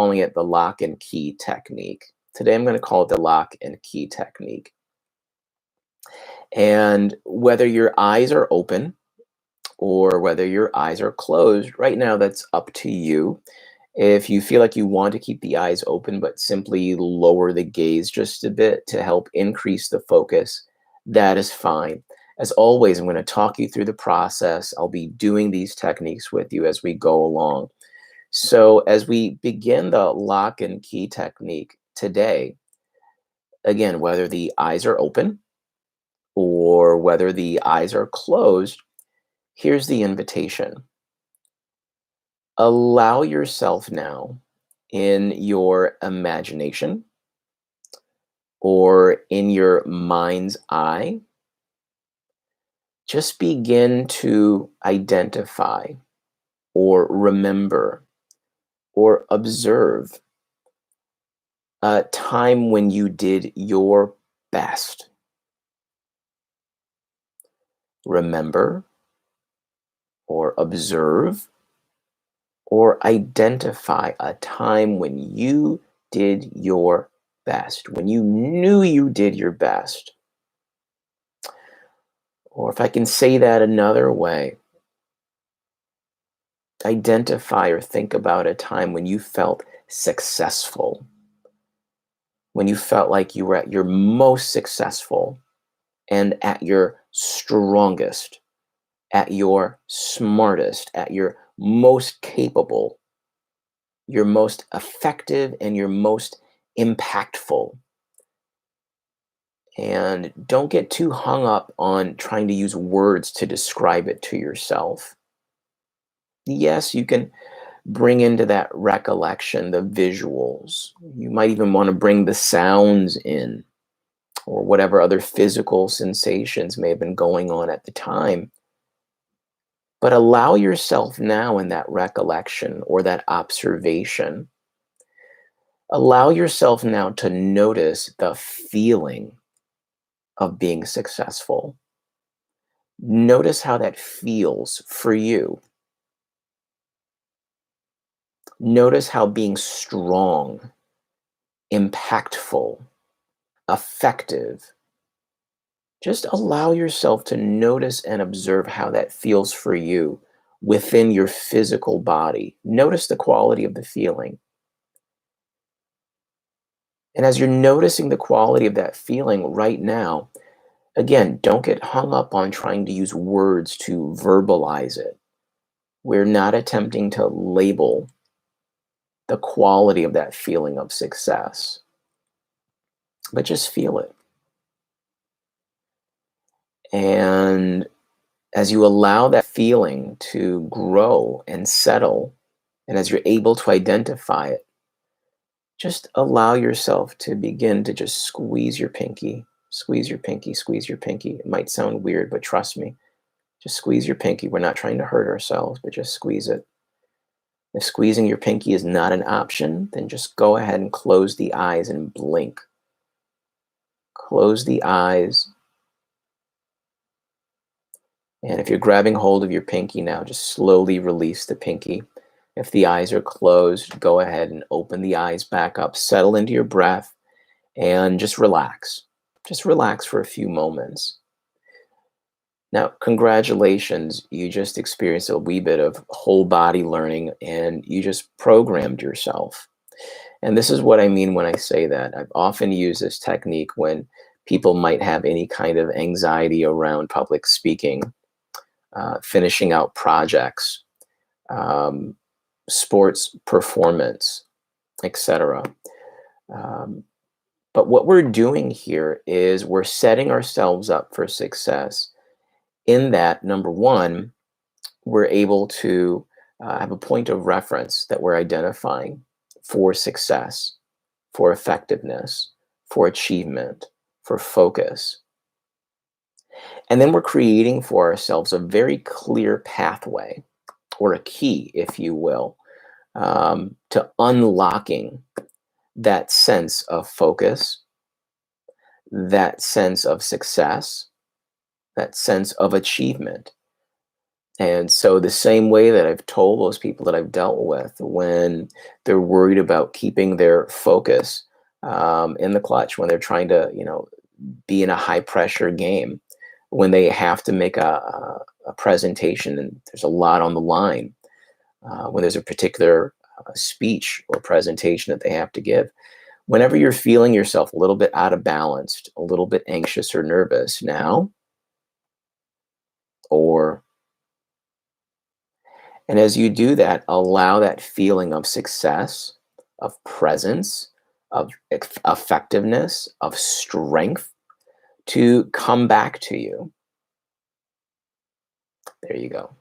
calling it the lock and key technique. Today I'm going to call it the lock and key technique. And whether your eyes are open or whether your eyes are closed, right now that's up to you. If you feel like you want to keep the eyes open, but simply lower the gaze just a bit to help increase the focus, that is fine. As always, I'm going to talk you through the process. I'll be doing these techniques with you as we go along. So as we begin the lock and key technique today, again, whether the eyes are open or whether the eyes are closed, here's the invitation. Allow yourself now in your imagination or in your mind's eye, just begin to identify or remember or observe a time when you did your best. Remember or observe or identify a time when you did your best, when you knew you did your best. Or if I can say that another way, identify or think about a time when you felt successful, when you felt like you were at your most successful and at your strongest, at your smartest, at your most capable, your most effective, and your most impactful. And don't get too hung up on trying to use words to describe it to yourself. Yes, you can bring into that recollection the visuals. You might even want to bring the sounds in or whatever other physical sensations may have been going on at the time. But allow yourself now in that recollection or that observation, allow yourself now to notice the feeling of being successful. Notice how that feels for you. Notice how being strong, impactful, effective. Just allow yourself to notice and observe how that feels for you within your physical body. Notice the quality of the feeling. And as you're noticing the quality of that feeling right now, again, don't get hung up on trying to use words to verbalize it. We're not attempting to label the quality of that feeling of success, but just feel it. And as you allow that feeling to grow and settle, and as you're able to identify it, just allow yourself to begin to just squeeze your pinky, squeeze your pinky, squeeze your pinky. It might sound weird, but trust me, just squeeze your pinky. We're not trying to hurt ourselves, but just squeeze it. If squeezing your pinky is not an option, then just go ahead and close the eyes and blink. Close the eyes. And if you're grabbing hold of your pinky now, just slowly release the pinky. If the eyes are closed, go ahead and open the eyes back up. Settle into your breath and just relax. Just relax for a few moments. Now, congratulations. You just experienced a wee bit of whole body learning and you just programmed yourself. And this is what I mean when I say that. I've often used this technique when people might have any kind of anxiety around public speaking, finishing out projects, sports performance, etc. But what we're doing here is we're setting ourselves up for success in that, number one, we're able to have a point of reference that we're identifying for success, for effectiveness, for achievement, for focus. And then we're creating for ourselves a very clear pathway, or a key, if you will, to unlocking that sense of focus, that sense of success, that sense of achievement. And so the same way that I've told those people that I've dealt with when they're worried about keeping their focus in the clutch, when they're trying to, be in a high pressure game, when they have to make a presentation and there's a lot on the line, when there's a particular speech or presentation that they have to give. Whenever you're feeling yourself a little bit out of balance, a little bit anxious or nervous now, or and as you do that, allow that feeling of success, of presence, of effectiveness, of strength to come back to you. There you go.